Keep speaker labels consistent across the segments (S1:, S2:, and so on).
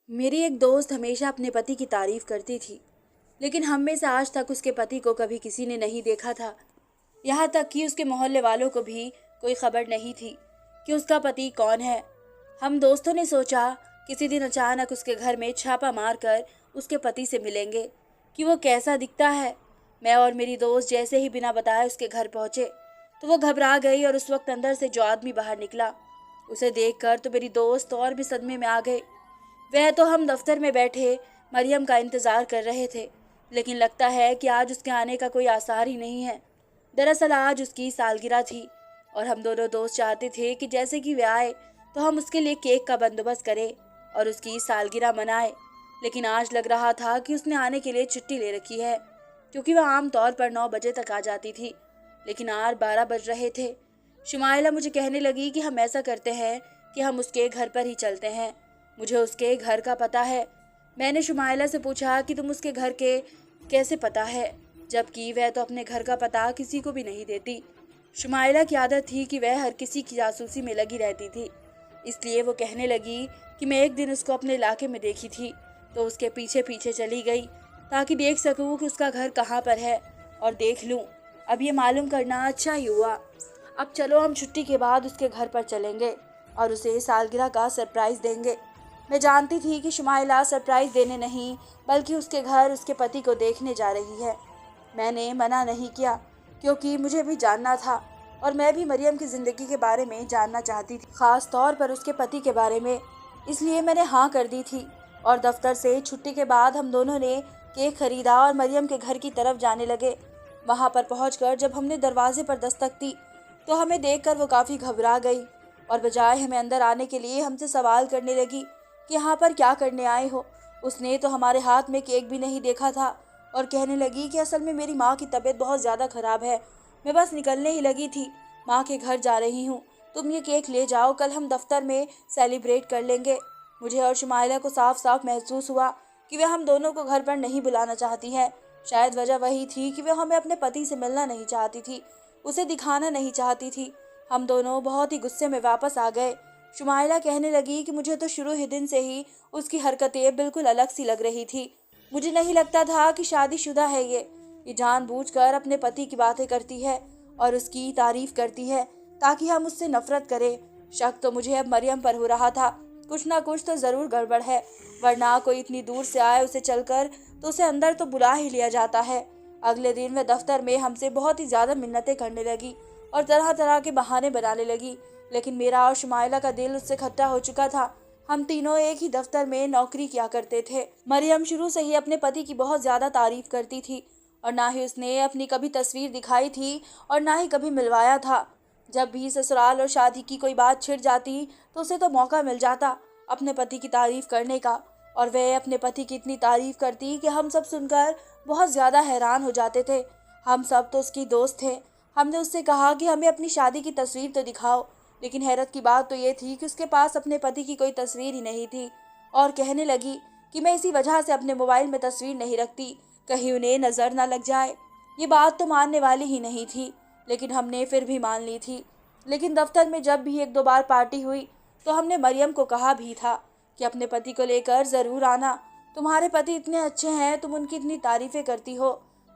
S1: मेरी एक दोस्त हमेशा अपने पति की तारीफ करती थी, लेकिन हम में से आज तक उसके पति को कभी किसी ने नहीं देखा था। यहाँ तक कि उसके मोहल्ले वालों को भी कोई खबर नहीं थी कि उसका पति कौन है। हम दोस्तों ने सोचा किसी दिन अचानक उसके घर में छापा मारकर उसके पति से मिलेंगे कि वो कैसा दिखता है। मैं और मेरी दोस्त जैसे ही बिना बताए उसके घर पहुंचे तो वो घबरा गई और उस वक्त अंदर से जो आदमी बाहर निकला उसे देखकर तो मेरी दोस्त और भी सदमे में आ गई। वह तो हम दफ्तर में बैठे मरियम का इंतज़ार कर रहे थे, लेकिन लगता है कि आज उसके आने का कोई आसार ही नहीं है। दरअसल आज उसकी सालगिरह थी और हम दोनों दोस्त चाहते थे कि जैसे कि वह आए तो हम उसके लिए केक का बंदोबस्त करें और उसकी सालगिरह मनाएं। लेकिन आज लग रहा था कि उसने आने के लिए छुट्टी ले रखी है, क्योंकि वह आम तौर पर 9 बजे तक आ जाती थी, लेकिन आज 12 बज रहे थे। शुमाइला मुझे कहने लगी कि हम ऐसा करते हैं कि हम उसके घर पर ही चलते हैं। मुझे उसके घर का पता है। मैंने शुमाइला से पूछा कि तुम उसके घर के कैसे पता है, जबकि वह तो अपने घर का पता किसी को भी नहीं देती। शुमाइला की आदत थी कि वह हर किसी की जासूसी में लगी रहती थी, इसलिए वो कहने लगी कि मैं एक दिन उसको अपने इलाके में देखी थी तो उसके पीछे पीछे चली गई ताकि देख सकूं कि उसका घर कहाँ पर है और देख लूं। अब ये मालूम करना अच्छा ही हुआ। अब चलो हम छुट्टी के बाद उसके घर पर चलेंगे और उसे सालगिरह का सरप्राइज़ देंगे। मैं जानती थी कि शुमाइला सरप्राइज़ देने नहीं बल्कि उसके घर उसके पति को देखने जा रही है। मैंने मना नहीं किया क्योंकि मुझे भी जानना था और मैं भी मरियम की ज़िंदगी के बारे में जानना चाहती थी, ख़ास तौर पर उसके पति के बारे में। इसलिए मैंने हाँ कर दी थी और दफ्तर से छुट्टी के बाद हम दोनों ने केक खरीदा और मरियम के घर की तरफ जाने लगे। वहाँ पर पहुँचकर जब हमने दरवाजे पर दस्तक दी तो हमें देखकर वो काफ़ी घबरा गई और बजाय हमें अंदर आने के लिए हमसे सवाल करने लगी कि यहाँ पर क्या करने आए हो। उसने तो हमारे हाथ में केक भी नहीं देखा था और कहने लगी कि असल में मेरी माँ की तबीयत बहुत ज़्यादा ख़राब है, मैं बस निकलने ही लगी थी, माँ के घर जा रही हूँ, तुम ये केक ले जाओ, कल हम दफ्तर में सेलिब्रेट कर लेंगे। मुझे और शुमाइला को साफ साफ महसूस हुआ कि वह हम दोनों को घर पर नहीं बुलाना चाहती है। शायद वजह वही थी कि वह हमें अपने पति से मिलना नहीं चाहती थी, उसे दिखाना नहीं चाहती थी। हम दोनों बहुत ही गुस्से में वापस आ गए। शुमाइला कहने लगी कि मुझे तो शुरू ही दिन से ही उसकी हरकतें बिल्कुल अलग सी लग रही थी। मुझे नहीं लगता था कि शादीशुदा है ये जानबूझकर अपने पति की बातें करती है और उसकी तारीफ करती है ताकि हम उससे नफरत करें। शक तो मुझे अब मरियम पर हो रहा था, कुछ ना कुछ तो ज़रूर गड़बड़ है, वरना कोई इतनी दूर से आए उसे चलकर तो उसे अंदर तो बुला ही लिया जाता है। अगले दिन वह दफ्तर में हमसे बहुत ही ज़्यादा मिन्नतें करने लगी और तरह तरह के बहाने बनाने लगी, लेकिन मेरा और शुमाइला का दिल उससे खट्टा हो चुका था। हम तीनों एक ही दफ्तर में नौकरी किया करते थे। मरियम शुरू से ही अपने पति की बहुत ज़्यादा तारीफ करती थी और ना ही उसने अपनी कभी तस्वीर दिखाई थी और ना ही कभी मिलवाया था। जब भी ससुराल और शादी की कोई बात छिड़ जाती तो उसे तो मौका मिल जाता अपने पति की तारीफ करने का, और वह अपने पति की इतनी तारीफ करती कि हम सब सुनकर बहुत ज़्यादा हैरान हो जाते थे। हम सब तो उसकी दोस्त थे। हमने उससे कहा कि हमें अपनी शादी की तस्वीर तो दिखाओ, लेकिन हैरत की बात तो ये थी कि उसके पास अपने पति की कोई तस्वीर ही नहीं थी और कहने लगी कि मैं इसी वजह से अपने मोबाइल में तस्वीर नहीं रखती, कहीं उन्हें नज़र ना लग जाए। ये बात तो मानने वाली ही नहीं थी, लेकिन हमने फिर भी मान ली थी। लेकिन दफ्तर में जब भी 1-2 बार पार्टी हुई तो हमने मरियम को कहा भी था कि अपने पति को लेकर ज़रूर आना, तुम्हारे पति इतने अच्छे हैं, तुम उनकी इतनी तारीफ़ें करती हो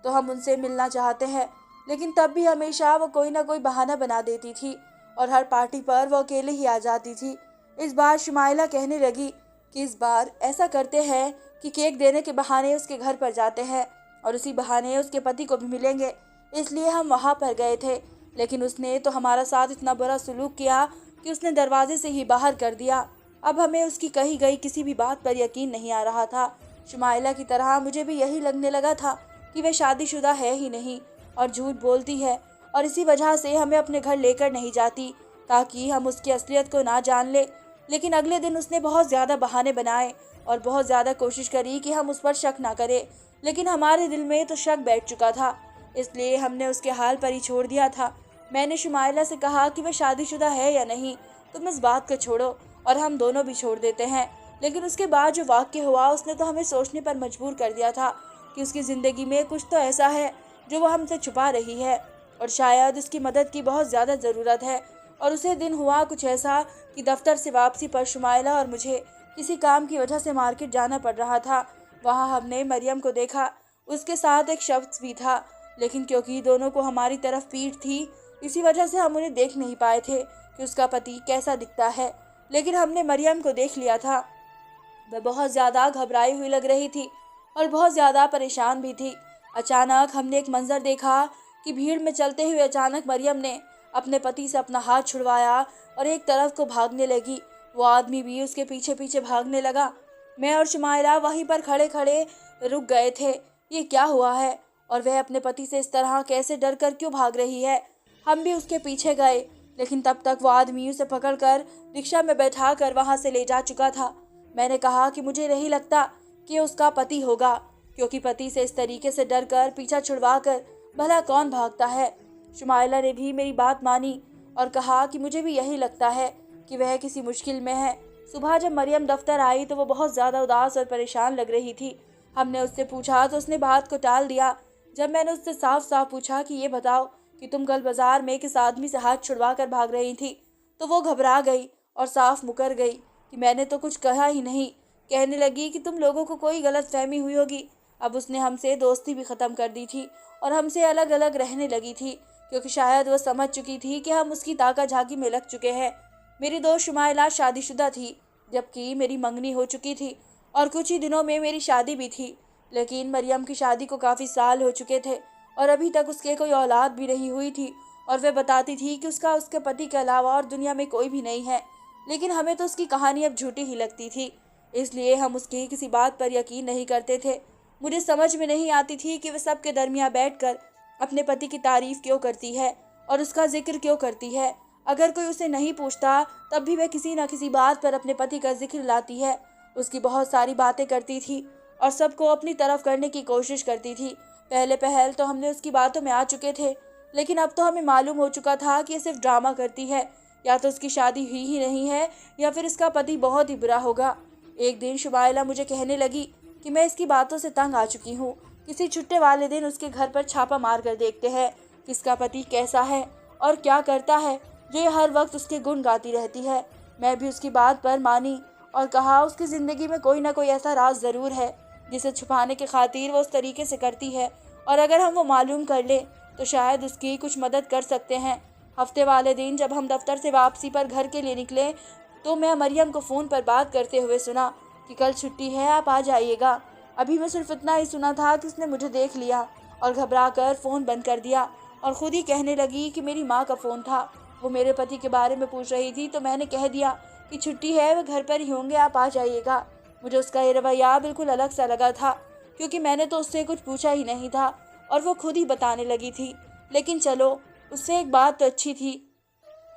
S1: तो हम उनसे मिलना चाहते हैं। लेकिन तब भी हमेशा वो कोई ना कोई बहाना बना देती थी और हर पार्टी पर वो अकेले ही आ जाती थी। इस बार शुमाइला कहने लगी कि इस बार ऐसा करते हैं कि केक देने के बहाने उसके घर पर जाते हैं और उसी बहाने उसके पति को भी मिलेंगे। इसलिए हम वहाँ पर गए थे, लेकिन उसने तो हमारा साथ इतना बुरा सलूक किया कि उसने दरवाजे से ही बाहर कर दिया। अब हमें उसकी कही गई किसी भी बात पर यकीन नहीं आ रहा था। शुमाइला की तरह मुझे भी यही लगने लगा था कि वह शादीशुदा है ही नहीं और झूठ बोलती है, और इसी वजह से हमें अपने घर लेकर नहीं जाती ताकि हम उसकी असलियत को ना जान ले। लेकिन अगले दिन उसने बहुत ज़्यादा बहाने बनाए और बहुत ज़्यादा कोशिश करी कि हम उस पर शक ना करें, लेकिन हमारे दिल में तो शक बैठ चुका था, इसलिए हमने उसके हाल पर ही छोड़ दिया था। मैंने शुमाइला से कहा कि वह शादीशुदा है या नहीं तुम इस बात को छोड़ो और हम दोनों भी छोड़ देते हैं। लेकिन उसके बाद जो वाक़या हुआ उसने तो हमें सोचने पर मजबूर कर दिया था कि उसकी ज़िंदगी में कुछ तो ऐसा है जो वो हमसे छुपा रही है और शायद उसकी मदद की बहुत ज़्यादा ज़रूरत है। और उसे दिन हुआ कुछ ऐसा कि दफ्तर से वापसी पर शुमाइला और मुझे किसी काम की वजह से मार्केट जाना पड़ रहा था। वहाँ हमने मरियम को देखा, उसके साथ एक शख्स भी था, लेकिन क्योंकि दोनों को हमारी तरफ पीठ थी, इसी वजह से हम उन्हें देख नहीं पाए थे कि उसका पति कैसा दिखता है। लेकिन हमने मरियम को देख लिया था। वह बहुत ज़्यादा घबराई हुई लग रही थी और बहुत ज़्यादा परेशान भी थी। अचानक हमने एक मंजर देखा कि भीड़ में चलते हुए अचानक मरियम ने अपने पति से अपना हाथ छुड़वाया और एक तरफ को भागने लगी। वो आदमी भी उसके पीछे पीछे भागने लगा। मैं और शुमाइला वहीं पर खड़े खड़े रुक गए थे। ये क्या हुआ है और वह अपने पति से इस तरह कैसे डर कर क्यों भाग रही है? हम भी उसके पीछे गए, लेकिन तब तक वो आदमी उसे पकड़कर रिक्शा में बैठा कर वहाँ से ले जा चुका था। मैंने कहा कि मुझे नहीं लगता कि उसका पति होगा, क्योंकि पति से इस तरीके से डर कर पीछा छुड़वा कर भला कौन भागता है। शुमाइला ने भी मेरी बात मानी और कहा कि मुझे भी यही लगता है कि वह किसी मुश्किल में है। सुबह जब मरियम दफ्तर आई तो वो बहुत ज़्यादा उदास और परेशान लग रही थी। हमने उससे पूछा तो उसने बात को टाल दिया। जब मैंने उससे साफ साफ पूछा कि ये बताओ कि तुम कल बाजार में किस आदमी से हाथ छुड़वा कर भाग रही थी, तो वो घबरा गई और साफ मुकर गई कि मैंने तो कुछ कहा ही नहीं। कहने लगी कि तुम लोगों को कोई गलतफहमी हुई होगी। अब उसने हमसे दोस्ती भी ख़त्म कर दी थी और हमसे अलग अलग रहने लगी थी, क्योंकि शायद वो समझ चुकी थी कि हम उसकी ताका झाकी में लग चुके हैं। मेरी दोस्त शुमाइला शादीशुदा थी, जबकि मेरी मंगनी हो चुकी थी और कुछ ही दिनों में मेरी शादी भी थी। लेकिन मरियम की शादी को काफ़ी साल हो चुके थे और अभी तक उसके कोई औलाद भी नहीं हुई थी, और वह बताती थी कि उसका उसके पति के अलावा और दुनिया में कोई भी नहीं है। लेकिन हमें तो उसकी कहानी अब झूठी ही लगती थी, इसलिए हम उसकी किसी बात पर यकीन नहीं करते थे। मुझे समझ में नहीं आती थी कि वह सबके दरमियाँ बैठकर अपने पति की तारीफ़ क्यों करती है और उसका जिक्र क्यों करती है। अगर कोई उसे नहीं पूछता तब भी वह किसी न किसी बात पर अपने पति का जिक्र लाती है। उसकी बहुत सारी बातें करती थी और सबको अपनी तरफ करने की कोशिश करती थी। पहले पहल तो हमने उसकी बातों में आ चुके थे, लेकिन अब तो हमें मालूम हो चुका था कि ये सिर्फ ड्रामा करती है। या तो उसकी शादी हुई ही नहीं है या फिर इसका पति बहुत ही बुरा होगा। एक दिन शुमाइला मुझे कहने लगी कि मैं इसकी बातों से तंग आ चुकी हूँ। किसी छुट्टे वाले दिन उसके घर पर छापा मार कर देखते हैं कि इसका पति कैसा है और क्या करता है, जो ये हर वक्त उसके गुण गाती रहती है। मैं भी उसकी बात पर मानी और कहा उसकी ज़िंदगी में कोई ना कोई ऐसा राज ज़रूर है जिसे छुपाने की खातिर वो उस तरीके से करती है, और अगर हम वो मालूम कर ले तो शायद उसकी कुछ मदद कर सकते हैं। हफ्ते वाले दिन जब हम दफ्तर से वापसी पर घर के लिए निकले तो मैं मरियम को फ़ोन पर बात करते हुए सुना कि कल छुट्टी है, आप आ जाइएगा। अभी मैं सिर्फ इतना ही सुना था कि उसने मुझे देख लिया और घबरा कर फ़ोन बंद कर दिया और ख़ुद ही कहने लगी कि मेरी माँ का फ़ोन था, वो मेरे पति के बारे में पूछ रही थी। तो मैंने कह दिया कि छुट्टी है, वो घर पर ही होंगे, आप आ जाइएगा। मुझे उसका ये रवैया बिल्कुल अलग सा लगा था, क्योंकि मैंने तो उससे कुछ पूछा ही नहीं था और वो खुद ही बताने लगी थी। लेकिन चलो, उससे एक बात तो अच्छी थी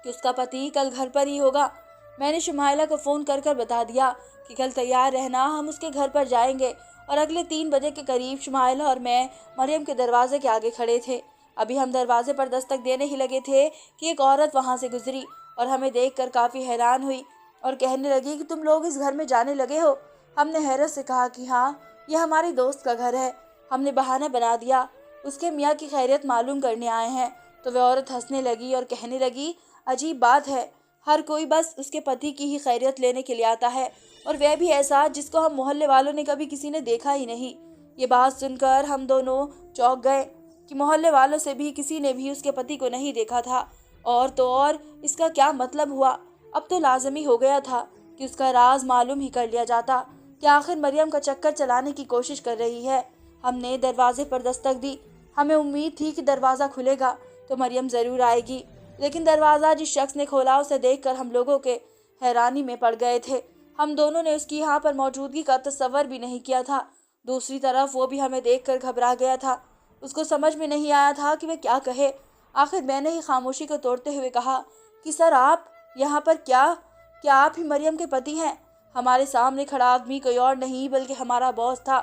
S1: कि उसका पति कल घर पर ही होगा। मैंने शुमाइला को फ़ोन कर कर बता दिया कि कल तैयार रहना, हम उसके घर पर जाएंगे। और अगले 3 बजे के करीब शुमाइला और मैं मरियम के दरवाजे के आगे खड़े थे। अभी हम दरवाजे पर दस्तक देने ही लगे थे कि एक औरत वहाँ से गुजरी और हमें देखकर काफ़ी हैरान हुई और कहने लगी कि तुम लोग इस घर में जाने लगे हो। हमने हैरत से कहा कि हाँ, यह हमारी दोस्त का घर है। हमने बहाना बना दिया उसके मियाँ की खैरियत मालूम करने आए हैं। तो वह औरत हंसने लगी और कहने लगी, अजीब बात है, हर कोई बस उसके पति की ही खैरियत लेने के लिए आता है, और वह भी ऐसा जिसको हम मोहल्ले वालों ने कभी किसी ने देखा ही नहीं। ये बात सुनकर हम दोनों चौंक गए कि मोहल्ले वालों से भी किसी ने भी उसके पति को नहीं देखा था। और तो और इसका क्या मतलब हुआ, अब तो लाजमी हो गया था कि उसका राज मालूम ही कर लिया जाता कि आखिर मरियम का चक्कर चलाने की कोशिश कर रही है। हमने दरवाजे पर दस्तक दी। हमें उम्मीद थी कि दरवाज़ा खुलेगा तो मरियम ज़रूर आएगी, लेकिन दरवाज़ा जिस शख्स ने खोला उसे देखकर हम लोगों के हैरानी में पड़ गए थे। हम दोनों ने उसकी यहाँ पर मौजूदगी का तसव्वुर भी नहीं किया था। दूसरी तरफ वो भी हमें देखकर घबरा गया था। उसको समझ में नहीं आया था कि वह क्या कहे। आखिर मैंने ही खामोशी को तोड़ते हुए कहा कि सर, आप यहाँ पर क्या आप ही मरियम के पति हैं? हमारे सामने खड़ा आदमी कोई और नहीं बल्कि हमारा बॉस था,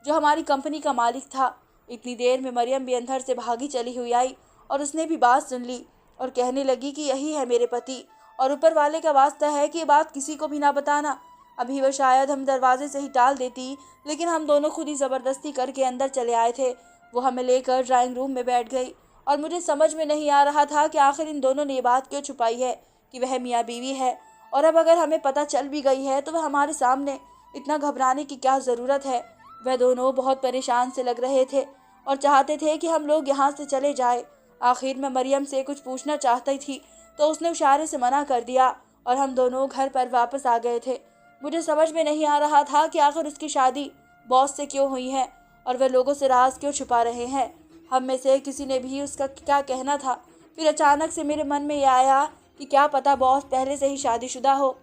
S1: जो हमारी कंपनी का मालिक था। इतनी देर में मरियम भी अंदर से भागी चली हुई आई और उसने भी बात सुन ली और कहने लगी कि यही है मेरे पति, और ऊपर वाले का वास्ता है कि ये बात किसी को भी ना बताना। अभी वह शायद हम दरवाजे से ही टाल देती, लेकिन हम दोनों खुद ही ज़बरदस्ती करके अंदर चले आए थे। वो हमें लेकर ड्राइंग रूम में बैठ गई और मुझे समझ में नहीं आ रहा था कि आखिर इन दोनों ने ये बात क्यों छुपाई है कि वह मियाँ बीवी है और अब अगर हमें पता चल भी गई है तो वह हमारे सामने, इतना घबराने की क्या ज़रूरत है। वह दोनों बहुत परेशान से लग रहे थे और चाहते थे कि हम लोग यहाँ से चले जाए। आखिर में मरियम से कुछ पूछना चाहती थी तो उसने इशारे से मना कर दिया और हम दोनों घर पर वापस आ गए थे। मुझे समझ में नहीं आ रहा था कि आखिर उसकी शादी बॉस से क्यों हुई है और वह लोगों से राज क्यों छुपा रहे हैं। हम में से किसी ने भी उसका क्या कहना था। फिर अचानक से मेरे मन में यह आया कि क्या पता बॉस पहले से ही शादीशुदा हो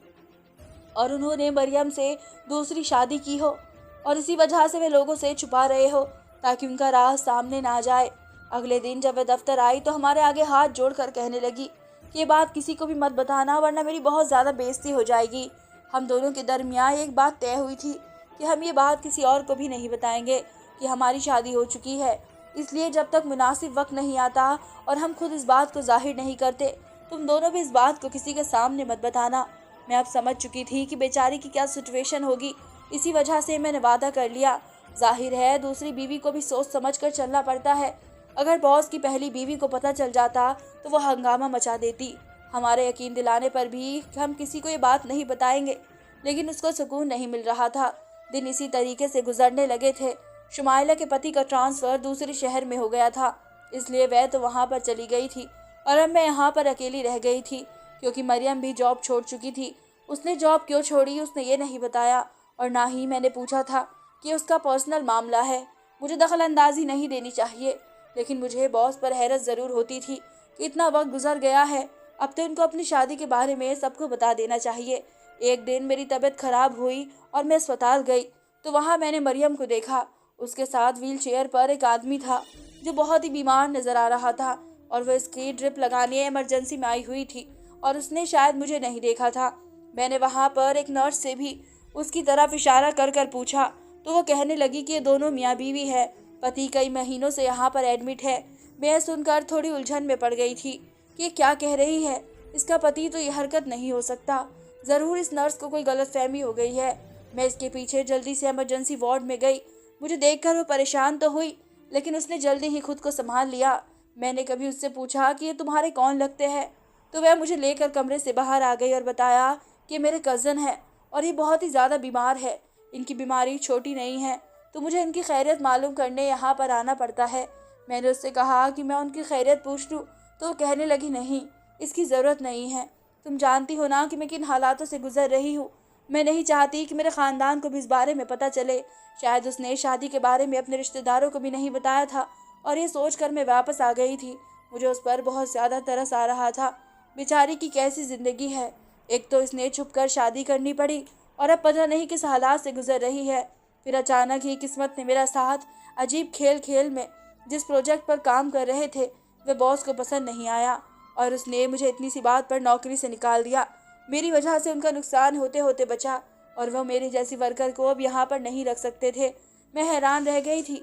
S1: और उन्होंने मरियम से दूसरी शादी की हो और इसी वजह से वे लोगों से छुपा रहे हो ताकि उनका राज सामने ना जाए। अगले दिन जब वह दफ्तर आई तो हमारे आगे हाथ जोड़कर कहने लगी कि ये बात किसी को भी मत बताना वरना मेरी बहुत ज़्यादा बेइज्जती हो जाएगी। हम दोनों के दरमियान एक बात तय हुई थी कि हम ये बात किसी और को भी नहीं बताएंगे कि हमारी शादी हो चुकी है। इसलिए जब तक मुनासिब वक्त नहीं आता और हम खुद इस बात को जाहिर नहीं करते, तुम दोनों भी इस बात को किसी के सामने मत बताना। मैं अब समझ चुकी थी कि बेचारी की क्या सिचुएशन होगी, इसी वजह से मैंने वादा कर लिया। जाहिर है दूसरी बीवी को भी सोच समझ कर चलना पड़ता है। अगर बॉस की पहली बीवी को पता चल जाता तो वह हंगामा मचा देती। हमारे यकीन दिलाने पर भी हम किसी को ये बात नहीं बताएंगे, लेकिन उसको सुकून नहीं मिल रहा था। दिन इसी तरीके से गुजरने लगे थे। शुमाइला के पति का ट्रांसफ़र दूसरे शहर में हो गया था, इसलिए वह तो वहाँ पर चली गई थी और अब मैं यहाँ पर अकेली रह गई थी क्योंकि मरियम भी जॉब छोड़ चुकी थी। उसने जॉब क्यों छोड़ी उसने ये नहीं बताया और ना ही मैंने पूछा था कि उसका पर्सनल मामला है। मुझे दखल अंदाजी नहीं देनी चाहिए, लेकिन मुझे बॉस पर हैरत ज़रूर होती थी कि इतना वक्त गुजर गया है, अब तो इनको अपनी शादी के बारे में सबको बता देना चाहिए। एक दिन मेरी तबीयत खराब हुई और मैं अस्पताल गई तो वहाँ मैंने मरियम को देखा। उसके साथ व्हील चेयर पर एक आदमी था जो बहुत ही बीमार नज़र आ रहा था और वह इसकी ड्रिप लगाने इमरजेंसी में आई हुई थी और उसने शायद मुझे नहीं देखा था। मैंने वहाँ पर एक नर्स से भी उसकी तरफ इशारा कर कर पूछा तो वो कहने लगी कि ये दोनों मियाँ बीवी है, पति कई महीनों से यहाँ पर एडमिट है। मैं सुनकर थोड़ी उलझन में पड़ गई थी कि ये क्या कह रही है। इसका पति तो ये हरकत नहीं हो सकता, ज़रूर इस नर्स को कोई गलतफहमी हो गई है। मैं इसके पीछे जल्दी से इमरजेंसी वार्ड में गई। मुझे देखकर वो परेशान तो हुई, लेकिन उसने जल्दी ही खुद को संभाल लिया। मैंने कभी उससे पूछा कि ये तुम्हारे कौन लगते हैं, तो वह मुझे लेकर कमरे से बाहर आ गई और बताया कि मेरे कज़न है और ये बहुत ही ज़्यादा बीमार है। इनकी बीमारी छोटी नहीं है, तो मुझे इनकी खैरियत मालूम करने यहाँ पर आना पड़ता है। मैंने उससे कहा कि मैं उनकी खैरियत पूछ लूँ, तो वो कहने लगी नहीं, इसकी ज़रूरत नहीं है। तुम जानती हो ना कि मैं किन हालातों से गुजर रही हूँ। मैं नहीं चाहती कि मेरे ख़ानदान को भी इस बारे में पता चले। शायद उसने शादी के बारे में अपने रिश्तेदारों को भी नहीं बताया था और ये सोचकर मैं वापस आ गई थी। मुझे उस पर बहुत ज़्यादा तरस आ रहा था। बेचारी की कैसी ज़िंदगी है, एक तो इसने छुपकर शादी करनी पड़ी और अब पता नहीं किस हालात से गुजर रही है। फिर अचानक ही किस्मत ने मेरा साथ। अजीब खेल खेल में जिस प्रोजेक्ट पर काम कर रहे थे वह बॉस को पसंद नहीं आया और उसने मुझे इतनी सी बात पर नौकरी से निकाल दिया। मेरी वजह से उनका नुकसान होते होते बचा और वह मेरी जैसी वर्कर को अब यहाँ पर नहीं रख सकते थे। मैं हैरान रह गई थी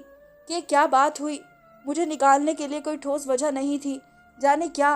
S1: कि क्या बात हुई। मुझे निकालने के लिए कोई ठोस वजह नहीं थी, जाने क्या।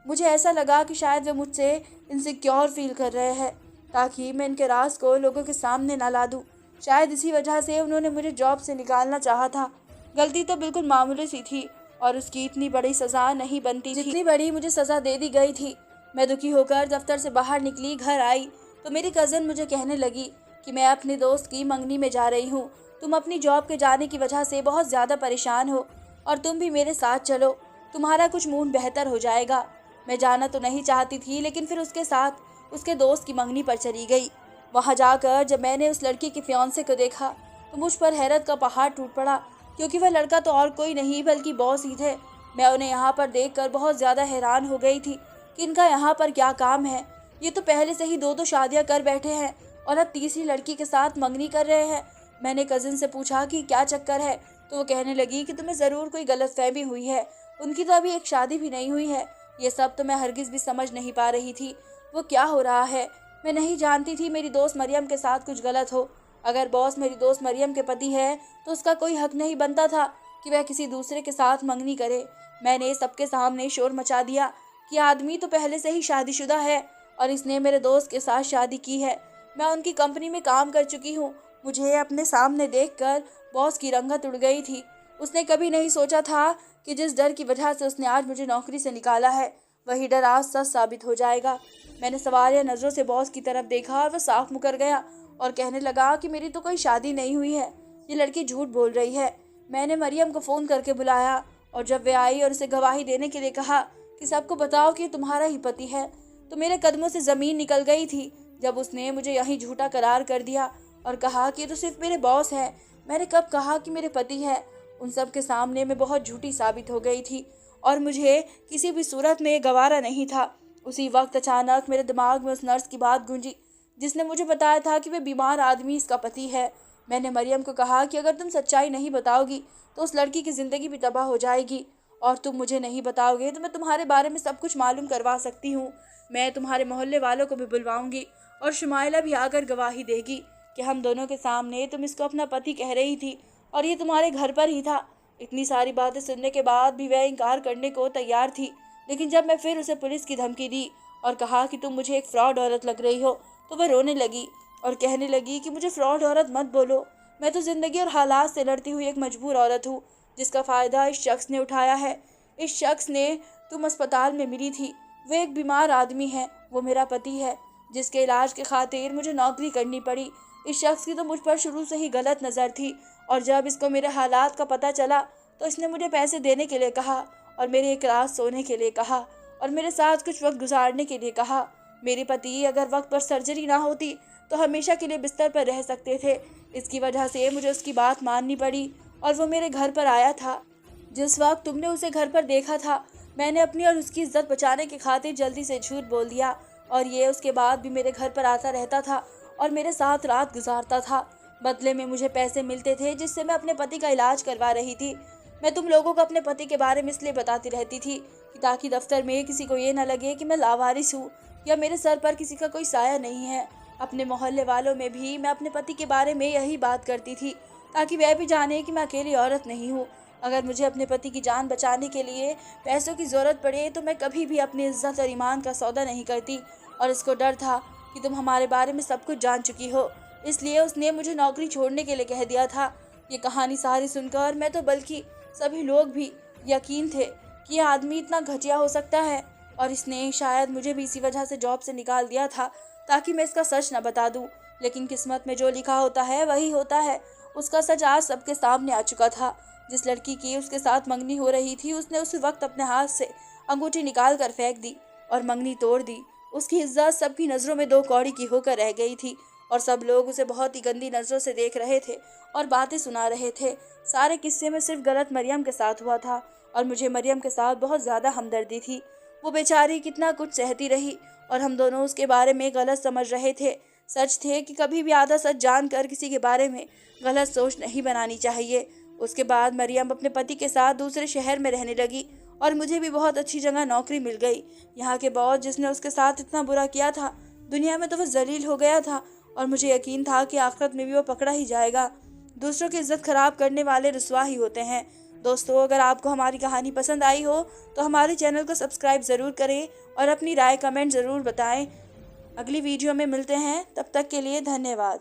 S1: मुझे ऐसा लगा कि शायद वे मुझसे इनसिक्योर फील कर रहे हैं ताकि मैं इनके राज को लोगों के सामने ना ला दूँ। शायद इसी वजह से उन्होंने मुझे जॉब से निकालना चाहा था। गलती तो बिल्कुल मामूली सी थी और उसकी इतनी बड़ी सज़ा नहीं बनती थी जितनी बड़ी मुझे सज़ा दे दी गई थी। मैं दुखी होकर दफ्तर से बाहर निकली, घर आई तो मेरी कज़न मुझे कहने लगी कि मैं अपने दोस्त की मंगनी में जा रही हूँ। तुम अपनी जॉब के जाने की वजह से बहुत ज़्यादा परेशान हो और तुम भी मेरे साथ चलो, तुम्हारा कुछ मूड बेहतर हो जाएगा। मैं जाना तो नहीं चाहती थी, लेकिन फिर उसके साथ उसके दोस्त की मंगनी पर चली गई। वहाँ जाकर जब मैंने उस लड़की के फियांसे को देखा तो मुझ पर हैरत का पहाड़ टूट पड़ा, क्योंकि वह लड़का तो और कोई नहीं बल्कि बॉस ही थे। मैं उन्हें यहाँ पर देखकर बहुत ज़्यादा हैरान हो गई थी कि इनका यहाँ पर क्या काम है। ये तो पहले से ही दो शादियाँ कर बैठे हैं और अब तीसरी लड़की के साथ मंगनी कर रहे हैं। मैंने कज़न से पूछा कि क्या चक्कर है, तो वो कहने लगी कि तुम्हें ज़रूर कोई गलतफहमी हुई है, उनकी तो अभी एक शादी भी नहीं हुई है। ये सब तो मैं हरगिज़ भी समझ नहीं पा रही थी वो क्या हो रहा है। मैं नहीं जानती थी मेरी दोस्त मरियम के साथ कुछ गलत हो। अगर बॉस मेरी दोस्त मरियम के पति है तो उसका कोई हक नहीं बनता था कि वह किसी दूसरे के साथ मंगनी करे। मैंने सबके सामने शोर मचा दिया कि आदमी तो पहले से ही शादीशुदा है और इसने मेरे दोस्त के साथ शादी की है। मैं उनकी कंपनी में काम कर चुकी हूँ। मुझे अपने सामने देखकर बॉस की रंगत उड़ गई थी। उसने कभी नहीं सोचा था कि जिस डर की वजह से उसने आज मुझे नौकरी से निकाला है वही डर आज सच साबित हो जाएगा। मैंने सवालिया नज़रों से बॉस की तरफ देखा और वह साफ मुकर गया और कहने लगा कि मेरी तो कोई शादी नहीं हुई है, ये लड़की झूठ बोल रही है। मैंने मरियम को फ़ोन करके बुलाया और जब वे आई और उसे गवाही देने के लिए कहा कि सबको बताओ कि तुम्हारा ही पति है, तो मेरे कदमों से ज़मीन निकल गई थी जब उसने मुझे यही झूठा करार कर दिया और कहा कि ये तो सिर्फ मेरे बॉस है। मैंने कब कहा कि मेरे पति है? उन सब के सामने मैं बहुत झूठी साबित हो गई थी और मुझे किसी भी सूरत में ये गवारा नहीं था। उसी वक्त अचानक मेरे दिमाग में उस नर्स की बात गूंजी जिसने मुझे बताया था कि वे बीमार आदमी इसका पति है। मैंने मरियम को कहा कि अगर तुम सच्चाई नहीं बताओगी तो उस लड़की की ज़िंदगी भी तबाह हो जाएगी और तुम मुझे नहीं बताओगे तो मैं तुम्हारे बारे में सब कुछ मालूम करवा सकती हूँ। मैं तुम्हारे मोहल्ले वालों को भी बुलवाऊंगी और शुमाइला भी आकर गवाही देगी कि हम दोनों के सामने तुम इसको अपना पति कह रही थी और ये तुम्हारे घर पर ही था। इतनी सारी बातें सुनने के बाद भी वह इनकार करने को तैयार थी, लेकिन जब मैं फिर उसे पुलिस की धमकी दी और कहा कि तुम मुझे एक फ्रॉड औरत लग रही हो तो वह रोने लगी और कहने लगी कि मुझे फ्रॉड औरत मत बोलो, मैं तो ज़िंदगी और हालात से लड़ती हुई एक मजबूर औरत हूँ जिसका फ़ायदा इस शख्स ने उठाया है। इस शख्स ने तुम अस्पताल में मिली थी, वह एक बीमार आदमी है, वो मेरा पति है जिसके इलाज के खातिर मुझे नौकरी करनी पड़ी। इस शख्स की तो मुझ पर शुरू से ही गलत नज़र थी और जब इसको मेरे हालात का पता चला तो इसने मुझे पैसे देने के लिए कहा और मेरे एक रात सोने के लिए कहा और मेरे साथ कुछ वक्त गुजारने के लिए कहा। मेरे पति अगर वक्त पर सर्जरी ना होती तो हमेशा के लिए बिस्तर पर रह सकते थे। इसकी वजह से मुझे उसकी बात माननी पड़ी और वो मेरे घर पर आया था। जिस वक्त तुमने उसे घर पर देखा था मैंने अपनी और उसकी इज्जत बचाने की खातिर जल्दी से झूठ बोल दिया और ये उसके बाद भी मेरे घर पर आता रहता था और मेरे साथ रात गुजारता था। बदले में मुझे पैसे मिलते थे जिससे मैं अपने पति का इलाज करवा रही थी। मैं तुम लोगों को अपने पति के बारे में इसलिए बताती रहती थी कि ताकि दफ्तर में किसी को ये ना लगे कि मैं लावारिस हूँ या मेरे सर पर किसी का कोई साया नहीं है। अपने मोहल्ले वालों में भी मैं अपने पति के बारे में यही बात करती थी ताकि वह भी जाने कि मैं अकेली औरत नहीं हूँ। अगर मुझे अपने पति की जान बचाने के लिए पैसों की ज़रूरत पड़े तो मैं कभी भी अपनी इज्जत और ईमान का सौदा नहीं करती। और इसको डर था कि तुम हमारे बारे में सब कुछ जान चुकी हो, इसलिए उसने मुझे नौकरी छोड़ने के लिए कह दिया था। ये कहानी सारी सुनकर मैं तो बल्कि सभी लोग भी यकीन थे कि यह आदमी इतना घटिया हो सकता है और इसने शायद मुझे भी इसी वजह से जॉब से निकाल दिया था ताकि मैं इसका सच न बता दूं। लेकिन किस्मत में जो लिखा होता है वही होता है। उसका सच आज सबके सामने आ चुका था। जिस लड़की की उसके साथ मंगनी हो रही थी उसने उस वक्त अपने हाथ से अंगूठी निकाल कर फेंक दी और मंगनी तोड़ दी। उसकी इज्जत सबकी नज़रों में दो कौड़ी की होकर रह गई थी और सब लोग उसे बहुत ही गंदी नज़रों से देख रहे थे और बातें सुना रहे थे। सारे किस्से में सिर्फ गलत मरियम के साथ हुआ था और मुझे मरियम के साथ बहुत ज़्यादा हमदर्दी थी। वो बेचारी कितना कुछ सहती रही और हम दोनों उसके बारे में गलत समझ रहे थे। सच थे कि कभी भी आधा सच जानकर किसी के बारे में गलत सोच नहीं बनानी चाहिए। उसके बाद मरियम अपने पति के साथ दूसरे शहर में रहने लगी और मुझे भी बहुत अच्छी जगह नौकरी मिल गई। यहाँ के बॉस जिसने उसके साथ इतना बुरा किया था दुनिया में तो वह जलील हो गया था और मुझे यकीन था कि आखिरत में भी वो पकड़ा ही जाएगा। दूसरों की इज्जत खराब करने वाले रुसवा ही होते हैं। दोस्तों, अगर आपको हमारी कहानी पसंद आई हो तो हमारे चैनल को सब्सक्राइब ज़रूर करें और अपनी राय कमेंट ज़रूर बताएं। अगली वीडियो में मिलते हैं, तब तक के लिए धन्यवाद।